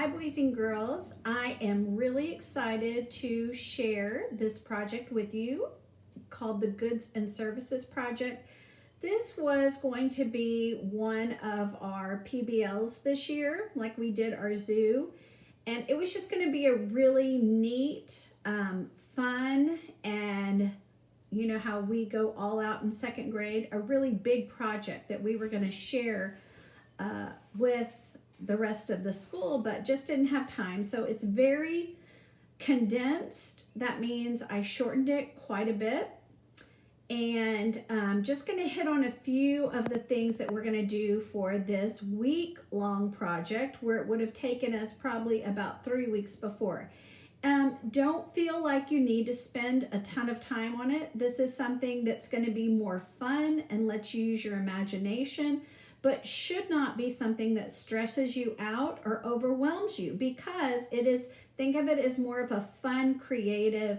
Hi boys and girls, I am really excited to share this project with you called the Goods and Services Project. This was going to be one of our PBLs this year, like we did our zoo, and it was just going to be a really neat, fun, and you know how we go all out in second grade, a really big project that we were going to share with the rest of the school, but just didn't have time. So it's very condensed. That means I shortened it quite a bit. And just going to hit on a few of the things that we're going to do for this week-long project, where it would have taken us probably about 3 weeks before. Don't feel like you need to spend a ton of time on it. This is something that's going to be more fun and lets you use your imagination, but should not be something that stresses you out or overwhelms you, because it is, think of it as more of a fun, creative,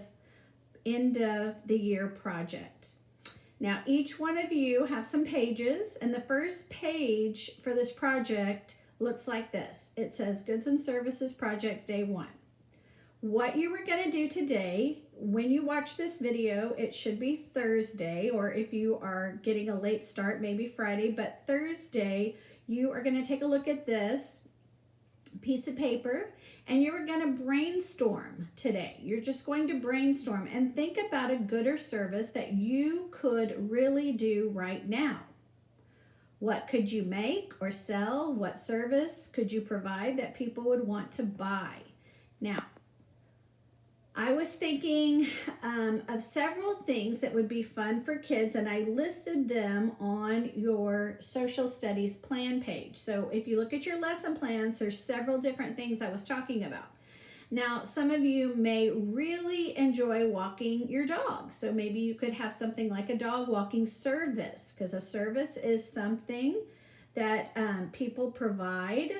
end of the year project. Now, each one of you have some pages, and the first page for this project looks like this. It says Goods and Services Project Day 1. What you were going to do today, when you watch this video, it should be Thursday, or if you are getting a late start, maybe Friday, but Thursday, you are going to take a look at this piece of paper and you're going to brainstorm today. You're just going to brainstorm and think about a good or service that you could really do right now. What could you make or sell? What service could you provide that people would want to buy? Now, I was thinking of several things that would be fun for kids, and I listed them on your social studies plan page. So if you look at your lesson plans, there's several different things I was talking about. Now, some of you may really enjoy walking your dog. So maybe you could have something like a dog walking service, because a service is something that people provide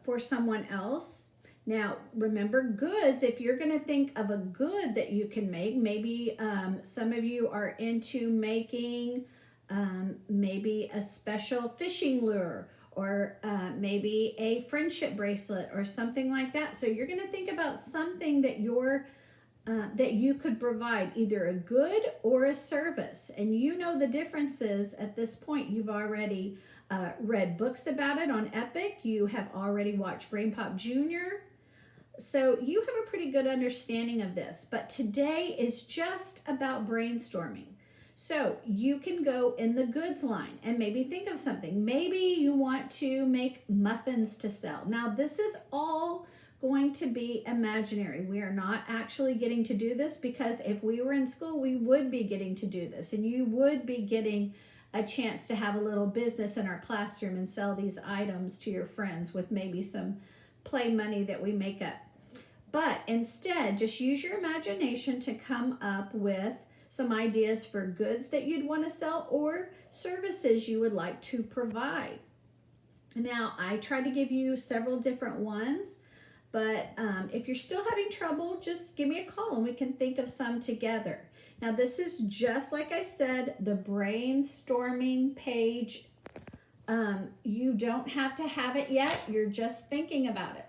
for someone else. Now, remember goods, if you're going to think of a good that you can make, maybe some of you are into making maybe a special fishing lure, or maybe a friendship bracelet or something like that. So you're going to think about something that that you could provide, either a good or a service. And you know the differences at this point. You've already read books about it on Epic. You have already watched Brain Pop Junior. So you have a pretty good understanding of this, but today is just about brainstorming. So you can go in the goods line and maybe think of something. Maybe you want to make muffins to sell. Now, this is all going to be imaginary. We are not actually getting to do this, because if we were in school, we would be getting to do this, and you would be getting a chance to have a little business in our classroom and sell these items to your friends with maybe some play money that we make up. But instead, just use your imagination to come up with some ideas for goods that you'd want to sell or services you would like to provide. Now, I try to give you several different ones, but if you're still having trouble, just give me a call and we can think of some together. Now, this is just like I said, the brainstorming page. You don't have to have it yet. You're just thinking about it.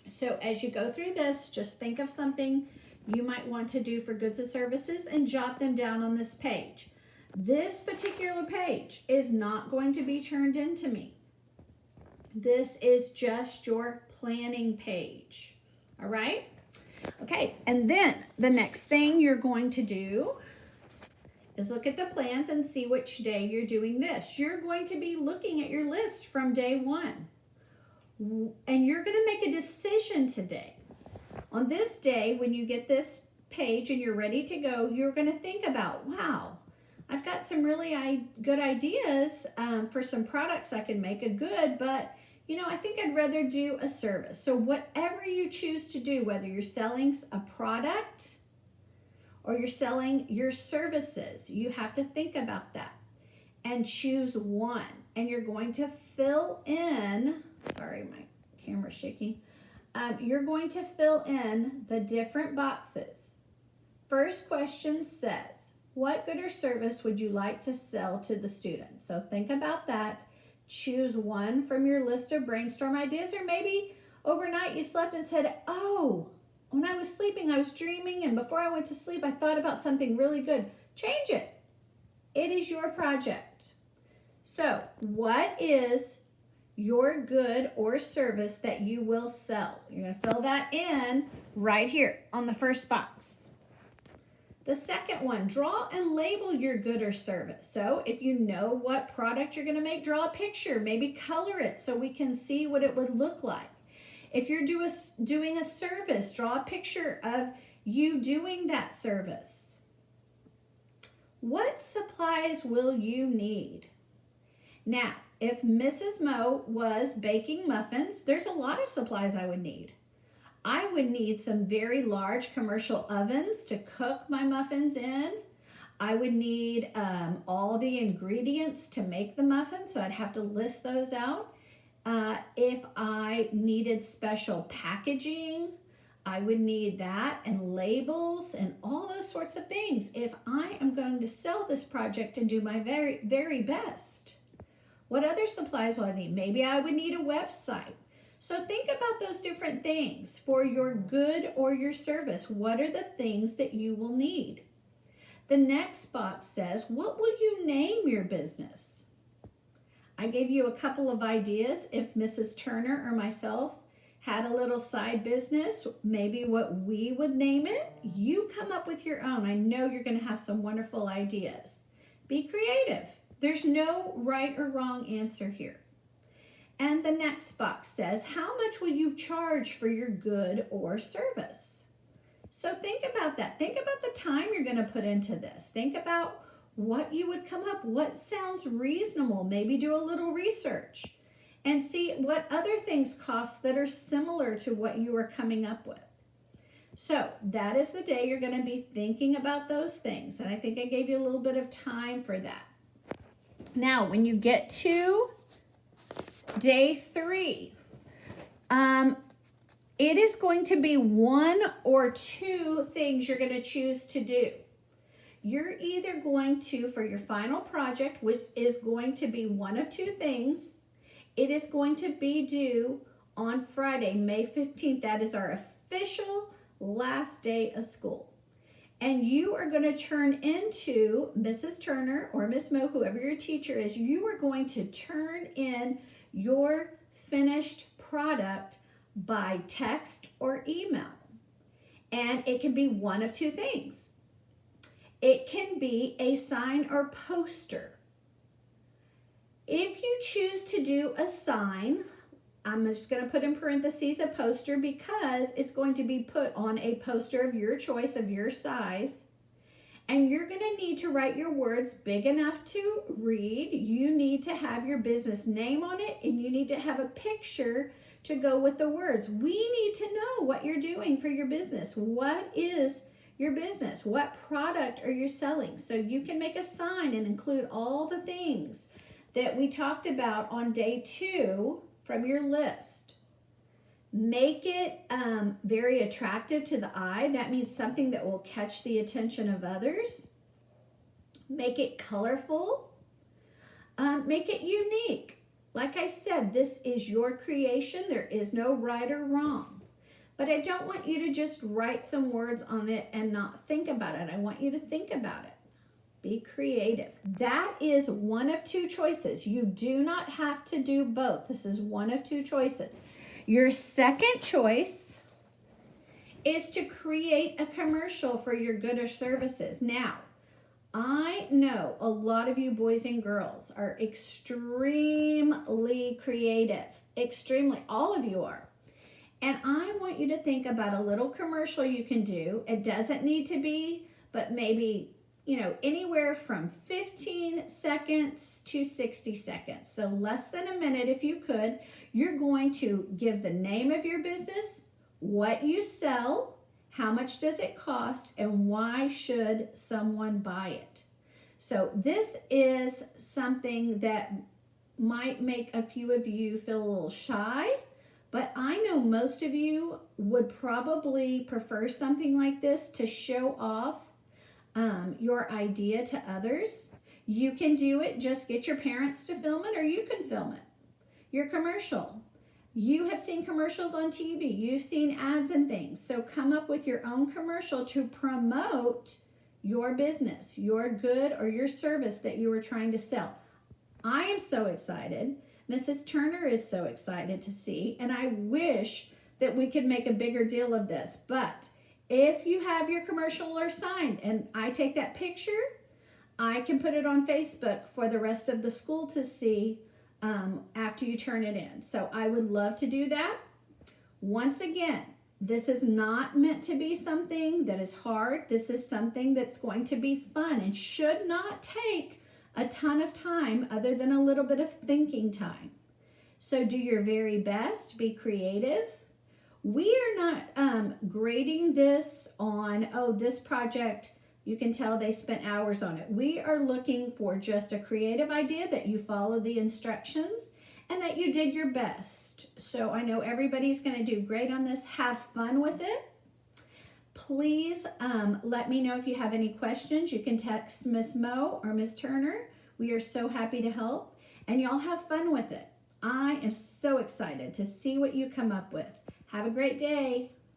So as you go through this, just think of something you might want to do for goods and services and jot them down on this page. This particular page is not going to be turned into me. This is just your planning page. All right? Okay, and then the next thing you're going to do is look at the plans and see which day you're doing this. You're going to be looking at your list from day 1. And you're going to make a decision today. On this day, when you get this page and you're ready to go, you're going to think about, wow, I've got some really good ideas for some products I can make a good, but you know, I think I'd rather do a service. So whatever you choose to do, whether you're selling a product or you're selling your services, you have to think about that and choose one. And you're going to fill in, sorry, my camera's shaking. You're going to fill in the different boxes. First question says, what good or service would you like to sell to the students? So think about that. choose one from your list of brainstorm ideas, or maybe overnight you slept and said, oh, when I was sleeping, I was dreaming, and before I went to sleep, I thought about something really good. Change it. It is your project. So, what is your good or service that you will sell? You're going to fill that in right here on the first box. The second one, draw and label your good or service. So if you know what product you're going to make, draw a picture, maybe color it so we can see what it would look like. If you're doing a service, draw a picture of you doing that service. What supplies will you need? Now, if Mrs. Moe was baking muffins, there's a lot of supplies I would need. I would need some very large commercial ovens to cook my muffins in. I would need all the ingredients to make the muffins, so I'd have to list those out. If I needed special packaging, I would need that, and labels and all those sorts of things if I am going to sell this project and do my very, very best. What other supplies will I need? Maybe I would need a website. So think about those different things for your good or your service. What are the things that you will need? The next box says, what will you name your business? I gave you a couple of ideas. If Mrs. Turner or myself had a little side business, maybe what we would name it. You come up with your own. I know you're going to have some wonderful ideas. Be creative. There's no right or wrong answer here. And the next box says, how much will you charge for your good or service? So think about that. Think about the time you're going to put into this. Think about what you would come up, what sounds reasonable. Maybe do a little research and see what other things cost that are similar to what you are coming up with. So that is the day you're going to be thinking about those things. And I think I gave you a little bit of time for that. Now, when you get to Day 3, it is going to be one or two things you're going to choose to do. You're either going to, for your final project, which is going to be one of two things, it is going to be due on Friday, May 15th. That is our official last day of school. And you are going to turn into Mrs. Turner or Miss Moe, whoever your teacher is, you are going to turn in your finished product by text or email. And it can be one of two things. It can be a sign or poster. If you choose to do a sign, I'm just going to put in parentheses a poster because it's going to be put on a poster of your choice, of your size. And you're going to need to write your words big enough to read. You need to have your business name on it, and you need to have a picture to go with the words. We need to know what you're doing for your business. What is your business? What product are you selling? So you can make a sign and include all the things that we talked about on Day 2 from your list. Make it very attractive to the eye. That means something that will catch the attention of others. Make it colorful. Make it unique. Like I said, this is your creation. There is no right or wrong. But I don't want you to just write some words on it and not think about it. I want you to think about it. Be creative. That is one of two choices. You do not have to do both. This is one of two choices. Your second choice is to create a commercial for your good or services. Now, I know a lot of you boys and girls are extremely creative. Extremely. All of you are. And I want you to think about a little commercial you can do. It doesn't need to be, but maybe, anywhere from 15 seconds to 60 seconds. So less than a minute if you could. You're going to give the name of your business, what you sell, how much does it cost, and why should someone buy it. So this is something that might make a few of you feel a little shy, but I know most of you would probably prefer something like this to show off your idea to others. You can do it, just get your parents to film it, or you can film it. Your commercial. You have seen commercials on TV, you've seen ads and things. So come up with your own commercial to promote your business, your good or your service that you were trying to sell. I am so excited. Mrs. Turner is so excited to see, and I wish that we could make a bigger deal of this. But if you have your commercial or sign and I take that picture, I can put it on Facebook for the rest of the school to see after you turn it in. So I would love to do that. Once again, this is not meant to be something that is hard. This is something that's going to be fun and should not take a ton of time other than a little bit of thinking time. So do your very best, be creative. We are not grading this on, oh, this project, you can tell they spent hours on it. We are looking for just a creative idea, that you follow the instructions and that you did your best. So I know everybody's going to do great on this. Have fun with it. Please let me know if you have any questions. You can text Miss Mo or Miss Turner. We are so happy to help. And y'all have fun with it. I am so excited to see what you come up with. Have a great day.